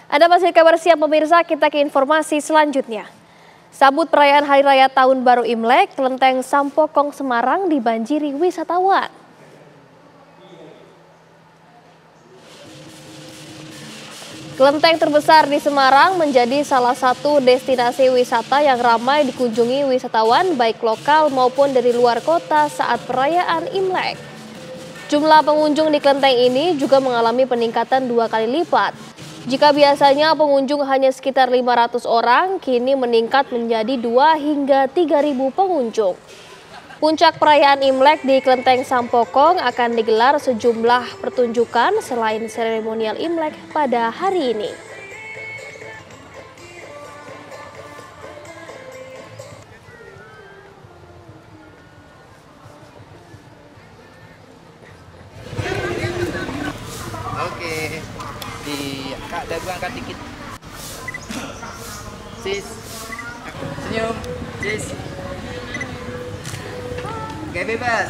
Anda masih kabar siang pemirsa, kita ke informasi selanjutnya. Sambut perayaan Hari Raya Tahun Baru Imlek, Kelenteng Sampokong Semarang dibanjiri wisatawan. Kelenteng terbesar di Semarang menjadi salah satu destinasi wisata yang ramai dikunjungi wisatawan baik lokal maupun dari luar kota saat perayaan Imlek. Jumlah pengunjung di kelenteng ini juga mengalami peningkatan 2 kali lipat. Jika biasanya pengunjung hanya sekitar 500 orang, kini meningkat menjadi 2 hingga 3.000 pengunjung. Puncak perayaan Imlek di Kelenteng Sampokong akan digelar sejumlah pertunjukan selain seremonial Imlek pada hari ini. Oke, Kak, dagu angkat dikit. Sis, senyum, sis. Oke, bebas.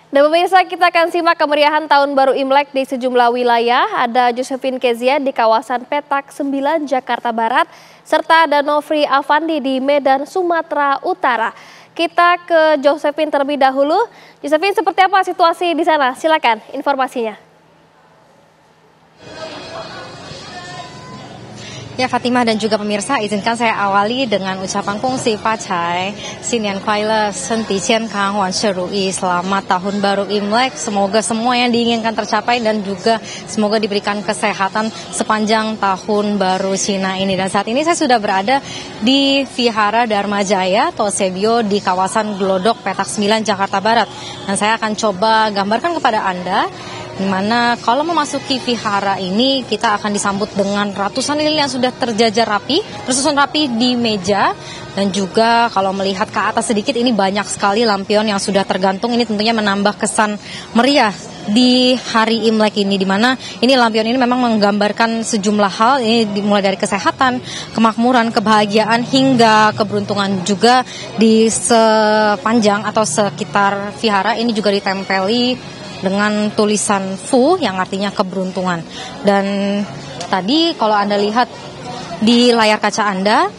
Dan pemirsa, kita akan simak kemeriahan Tahun Baru Imlek di sejumlah wilayah. Ada Josephine Kezia di kawasan Petak 9 Jakarta Barat, serta ada Nofri Afandi di Medan, Sumatera Utara. Kita ke Josephine terlebih dahulu. Josephine, seperti apa situasi di sana? Silakan informasinya. Ya, Fatimah dan juga pemirsa, izinkan saya awali dengan ucapan kongsi Pacai, Sinian Kuaila, Senti Cian Kang Wan Sherui, selamat Tahun Baru Imlek, semoga semua yang diinginkan tercapai dan juga semoga diberikan kesehatan sepanjang Tahun Baru Cina ini. Dan saat ini saya sudah berada di Vihara Dharma Jaya Tosebio di kawasan Glodok Petak 9 Jakarta Barat. Dan saya akan coba gambarkan kepada Anda di mana kalau memasuki vihara ini kita akan disambut dengan ratusan lilin yang sudah terjajar rapi, tersusun rapi di meja, dan juga kalau melihat ke atas sedikit ini banyak sekali lampion yang sudah tergantung. Ini tentunya menambah kesan meriah di hari Imlek ini, di mana ini lampion ini memang menggambarkan sejumlah hal, ini dimulai dari kesehatan, kemakmuran, kebahagiaan hingga keberuntungan. Juga di sepanjang atau sekitar vihara ini juga ditempeli dengan tulisan Fu yang artinya keberuntungan. Dan tadi kalau Anda lihat di layar kaca Anda,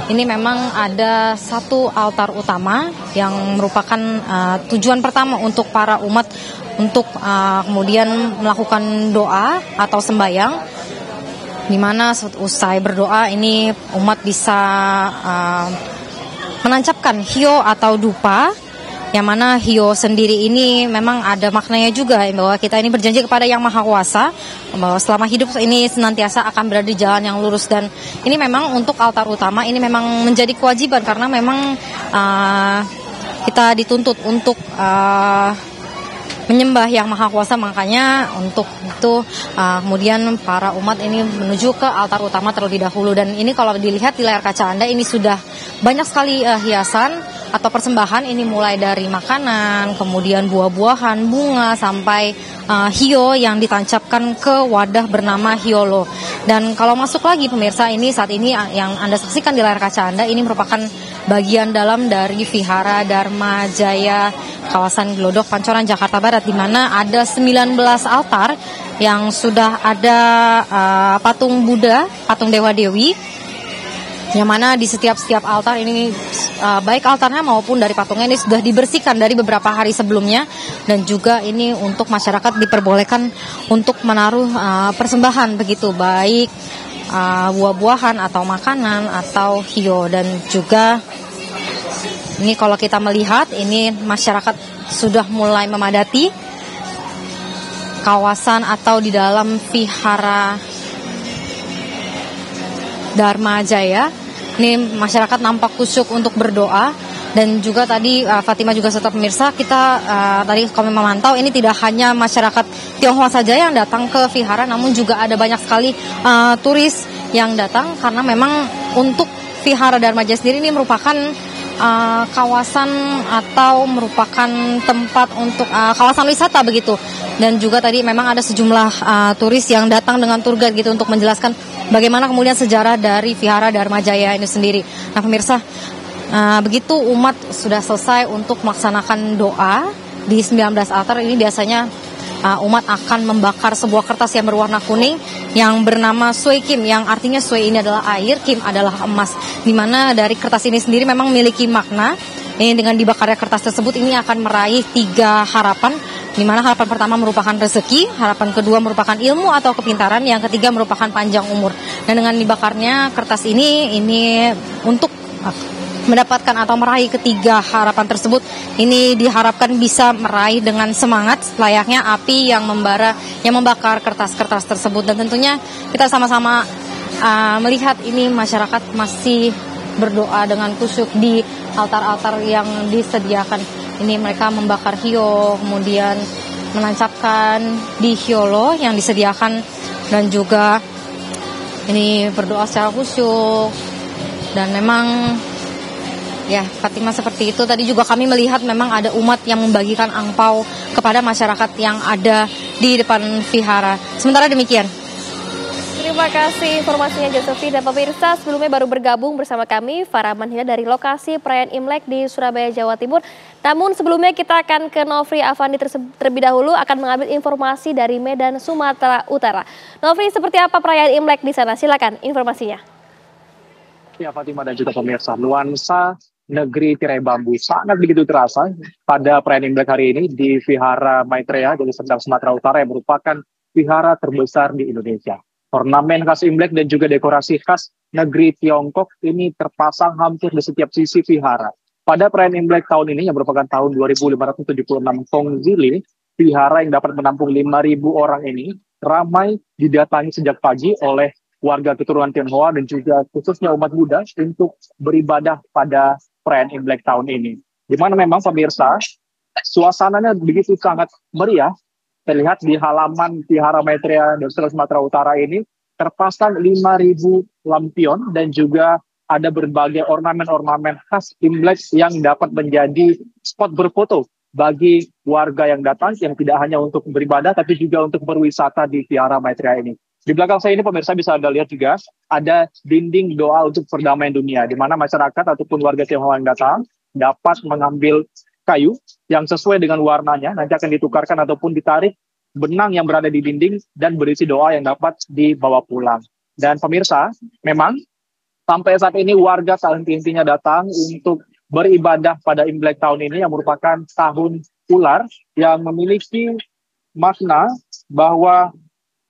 ini memang ada satu altar utama yang merupakan tujuan pertama untuk para umat untuk kemudian melakukan doa atau sembahyang, di mana usai berdoa ini umat bisa menancapkan hio atau dupa, yang mana hio sendiri ini memang ada maknanya juga, bahwa kita ini berjanji kepada Yang Maha Kuasa bahwa selama hidup ini senantiasa akan berada di jalan yang lurus. Dan ini memang untuk altar utama ini memang menjadi kewajiban karena memang kita dituntut untuk menyembah Yang Maha Kuasa, makanya untuk itu kemudian para umat ini menuju ke altar utama terlebih dahulu. Dan ini kalau dilihat di layar kaca Anda ini sudah banyak sekali hiasan atau persembahan, ini mulai dari makanan, kemudian buah-buahan, bunga, sampai hio yang ditancapkan ke wadah bernama hiolo. Dan kalau masuk lagi pemirsa, ini saat ini yang Anda saksikan di layar kaca Anda ini merupakan bagian dalam dari Vihara Dharma Jaya kawasan Glodok Pancoran Jakarta Barat, di mana ada 19 altar yang sudah ada patung Buddha, patung Dewa Dewi, yang mana di setiap altar ini baik altarnya maupun dari patungnya ini sudah dibersihkan dari beberapa hari sebelumnya. Dan juga ini untuk masyarakat diperbolehkan untuk menaruh persembahan begitu, baik buah-buahan atau makanan atau hio. Dan juga ini kalau kita melihat ini masyarakat sudah mulai memadati kawasan atau di dalam Vihara Dharma Jaya. Ini masyarakat nampak khusyuk untuk berdoa. Dan juga tadi Fatimah juga serta pemirsa, kita tadi kami memantau ini tidak hanya masyarakat Tionghoa saja yang datang ke vihara, namun juga ada banyak sekali turis yang datang, karena memang untuk Vihara Dharma Jaya sendiri ini merupakan kawasan atau merupakan tempat untuk kawasan wisata begitu. Dan juga tadi memang ada sejumlah turis yang datang dengan tour guide gitu untuk menjelaskan bagaimana kemudian sejarah dari Vihara Dharma Jaya ini sendiri. Nah pemirsa, begitu umat sudah selesai untuk melaksanakan doa di 19 altar ini, biasanya umat akan membakar sebuah kertas yang berwarna kuning yang bernama Sui Kim, yang artinya Sui ini adalah air, Kim adalah emas. Di mana dari kertas ini sendiri memang memiliki makna. Ini dengan dibakarnya kertas tersebut ini akan meraih 3 harapan, di mana harapan pertama merupakan rezeki, harapan kedua merupakan ilmu atau kepintaran, yang ketiga merupakan panjang umur. Dan dengan dibakarnya kertas ini untuk mendapatkan atau meraih ketiga harapan tersebut, ini diharapkan bisa meraih dengan semangat layaknya api yang membara, yang membakar kertas-kertas tersebut. Dan tentunya kita sama-sama melihat ini masyarakat masih berdoa dengan khusyuk di altar-altar yang disediakan. Ini mereka membakar hio, kemudian menancapkan di hiolo yang disediakan, dan juga ini berdoa secara khusyuk. Dan memang ya, Fatima, seperti itu. Tadi juga kami melihat memang ada umat yang membagikan angpau kepada masyarakat yang ada di depan vihara. Sementara demikian. Terima kasih informasinya Josefi. Dan pemirsa, sebelumnya baru bergabung bersama kami Farah Manhila dari lokasi perayaan Imlek di Surabaya, Jawa Timur. Namun sebelumnya kita akan ke Nofri Afandi terlebih dahulu, akan mengambil informasi dari Medan, Sumatera Utara. Nofri, seperti apa perayaan Imlek di sana? Silakan informasinya. Ya, Fatima dan juga pemirsa, nuansa negeri tirai bambu sangat begitu terasa pada perayaan Imlek hari ini di Vihara Maitreya dari Serdang, Sumatera Utara, yang merupakan vihara terbesar di Indonesia. Ornamen khas Imlek dan juga dekorasi khas negeri Tiongkok ini terpasang hampir di setiap sisi vihara. Pada perayaan Imlek tahun ini yang merupakan tahun 2576 Tongzili, vihara yang dapat menampung 5.000 orang ini ramai didatangi sejak pagi oleh warga keturunan Tionghoa dan juga khususnya umat Buddha untuk beribadah pada perayaan Imlek tahun ini. Di mana memang pemirsa, suasananya begitu sangat meriah. Terlihat di halaman Vihara Maitreya dan Sumatera Utara ini terpasang 5.000 lampion dan juga ada berbagai ornamen-ornamen khas Imlek yang dapat menjadi spot berfoto bagi warga yang datang, yang tidak hanya untuk beribadah tapi juga untuk berwisata di Vihara Maitreya ini. Di belakang saya ini pemirsa bisa Anda lihat juga ada dinding doa untuk perdamaian dunia, di mana masyarakat ataupun warga Tionghoa yang datang dapat mengambil kayu yang sesuai dengan warnanya, nanti akan ditukarkan ataupun ditarik benang yang berada di dinding dan berisi doa yang dapat dibawa pulang. Dan pemirsa, memang sampai saat ini warga tak henti-hentinya datang untuk beribadah pada Imlek tahun ini yang merupakan tahun ular, yang memiliki makna bahwa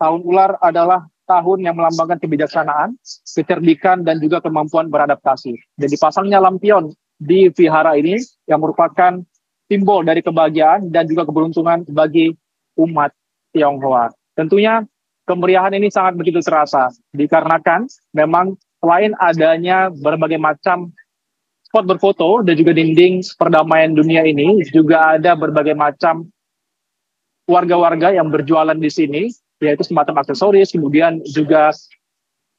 tahun ular adalah tahun yang melambangkan kebijaksanaan, kecerdikan, dan juga kemampuan beradaptasi. Dan dipasangnya lampion di vihara ini yang merupakan simbol dari kebahagiaan dan juga keberuntungan bagi umat Tionghoa. Tentunya kemeriahan ini sangat begitu terasa dikarenakan memang selain adanya berbagai macam spot berfoto dan juga dinding perdamaian dunia ini, juga ada berbagai macam warga-warga yang berjualan di sini, yaitu semacam aksesoris, kemudian juga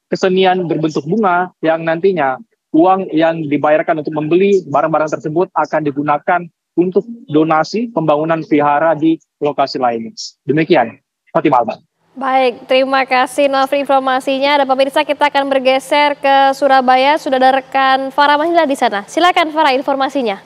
kesenian berbentuk bunga yang nantinya uang yang dibayarkan untuk membeli barang-barang tersebut akan digunakan untuk donasi pembangunan vihara di lokasi lainnya. Demikian, Fatima Alba. Baik, terima kasih Nofri informasinya. Dan pemirsa, kita akan bergeser ke Surabaya. Sudah ada rekan Farah Manhila di sana. Silakan Farah informasinya.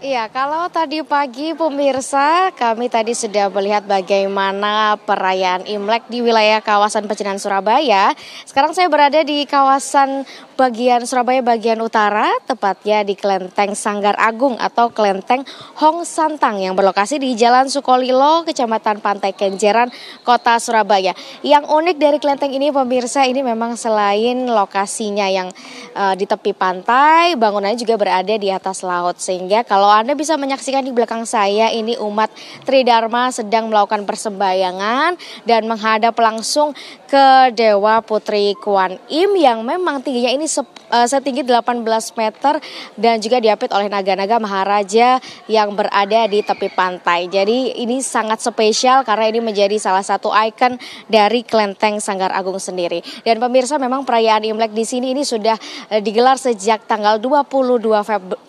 Iya, kalau tadi pagi pemirsa, kami tadi sudah melihat bagaimana perayaan Imlek di wilayah kawasan Pecinan Surabaya. Sekarang saya berada di kawasan bagian Surabaya bagian utara, tepatnya di Kelenteng Sanggar Agung atau Kelenteng Hong Santang yang berlokasi di Jalan Sukolilo, Kecamatan Pantai Kenjeran, Kota Surabaya. Yang unik dari kelenteng ini pemirsa, ini memang selain lokasinya yang di tepi pantai, bangunannya juga berada di atas laut, sehingga kalau Anda bisa menyaksikan di belakang saya, ini umat Tridharma sedang melakukan persembahyangan dan menghadap langsung ke Dewa Putri Kuan Im yang memang tingginya ini setinggi 18 meter dan juga diapit oleh naga-naga Maharaja yang berada di tepi pantai. Jadi ini sangat spesial karena ini menjadi salah satu ikon dari Kelenteng Sanggar Agung sendiri. Dan pemirsa, memang perayaan Imlek di sini ini sudah digelar sejak tanggal 22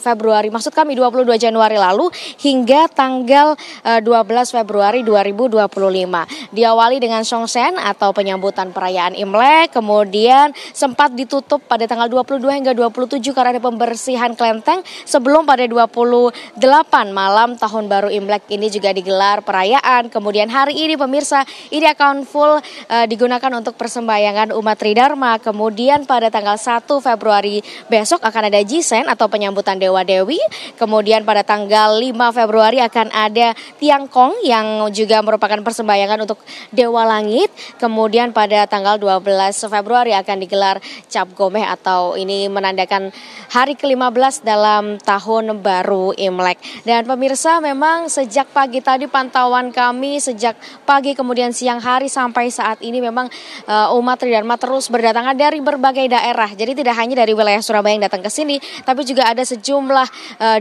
Februari, maksud kami 22 22 Januari lalu hingga tanggal 12 Februari 2025. Diawali dengan Songsen atau penyambutan perayaan Imlek, kemudian sempat ditutup pada tanggal 22 hingga 27 karena ada pembersihan kelenteng sebelum pada 28 malam Tahun Baru Imlek ini juga digelar perayaan. Kemudian hari ini pemirsa ini akan full digunakan untuk persembahyangan umat Tridharma. Kemudian pada tanggal 1 Februari besok akan ada Jisen atau penyambutan Dewa Dewi. Kemudian pada tanggal 5 Februari akan ada Tiangkong yang juga merupakan persembahyangan untuk Dewa Langit. Kemudian pada tanggal 12 Februari akan digelar Cap Gomeh atau ini menandakan hari ke-15 dalam Tahun Baru Imlek. Dan pemirsa, memang sejak pagi tadi pantauan kami sejak pagi kemudian siang hari sampai saat ini memang umat Tridharma terus berdatangan dari berbagai daerah. Jadi tidak hanya dari wilayah Surabaya yang datang ke sini, tapi juga ada sejumlah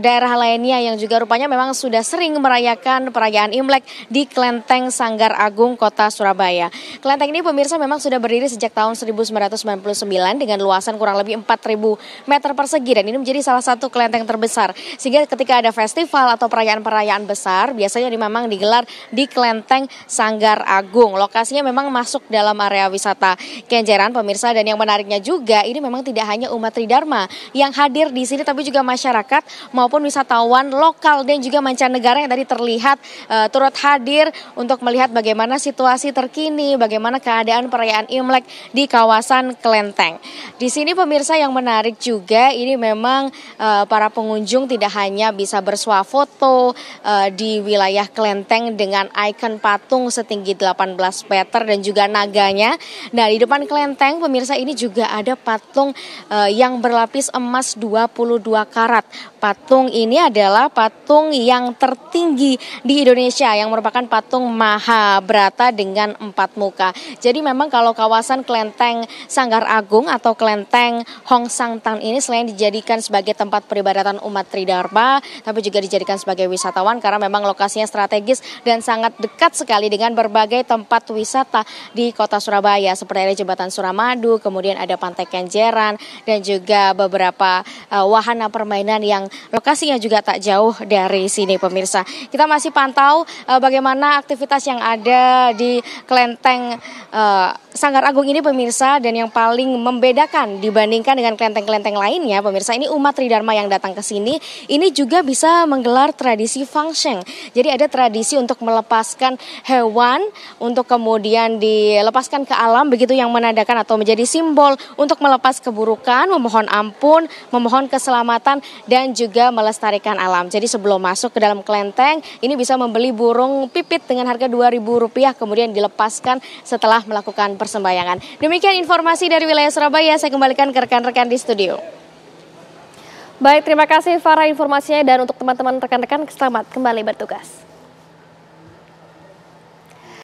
daerah lainnya yang juga rupanya memang sudah sering merayakan perayaan Imlek di Kelenteng Sanggar Agung Kota Surabaya. Kelenteng ini pemirsa memang sudah berdiri sejak tahun 1999 dengan luasan kurang lebih 4.000 meter persegi dan ini menjadi salah satu kelenteng terbesar. Sehingga ketika ada festival atau perayaan-perayaan besar biasanya memang digelar di Kelenteng Sanggar Agung. Lokasinya memang masuk dalam area wisata Kenjeran pemirsa, dan yang menariknya juga ini memang tidak hanya umat Tridharma yang hadir di sini tapi juga masyarakat maupun wisatawan lokal dan juga mancanegara yang tadi terlihat turut hadir untuk melihat bagaimana situasi terkini, bagaimana keadaan perayaan Imlek di kawasan Kelenteng. Di sini pemirsa yang menarik juga ini memang para pengunjung tidak hanya bisa bersuah foto di wilayah Kelenteng dengan ikon patung setinggi 18 meter dan juga naganya. Nah, di depan Kelenteng pemirsa ini juga ada patung yang berlapis emas 22 karat. Patung ini adalah patung yang tertinggi di Indonesia yang merupakan patung Mahabrata dengan 4 muka. Jadi memang kalau kawasan Kelenteng Sanggar Agung atau Kelenteng Hong Sang Tan ini selain dijadikan sebagai tempat peribadatan umat Tridharma, tapi juga dijadikan sebagai wisatawan karena memang lokasinya strategis dan sangat dekat sekali dengan berbagai tempat wisata di kota Surabaya seperti ada Jembatan Suramadu, kemudian ada Pantai Kenjeran dan juga beberapa wahana permainan yang lokasinya juga tak jauh dari sini pemirsa. Kita masih pantau bagaimana aktivitas yang ada di Kelenteng Sanggar Agung ini pemirsa, dan yang paling membedakan dibandingkan dengan kelenteng-kelenteng lainnya pemirsa, ini umat Tridharma yang datang ke sini ini juga bisa menggelar tradisi Fangsheng. Jadi ada tradisi untuk melepaskan hewan untuk kemudian dilepaskan ke alam begitu yang menandakan atau menjadi simbol untuk melepas keburukan, memohon ampun, memohon keselamatan dan juga melestarikan alam. Jadi sebelum masuk ke dalam kelenteng ini bisa membeli burung pipit dengan harga Rp2.000 kemudian dilepaskan setelah melakukan persembahyangan. Demikian informasi dari wilayah Surabaya, saya kembalikan ke rekan-rekan di studio. Baik, terima kasih Farah informasinya, dan untuk teman-teman rekan-rekan selamat kembali bertugas.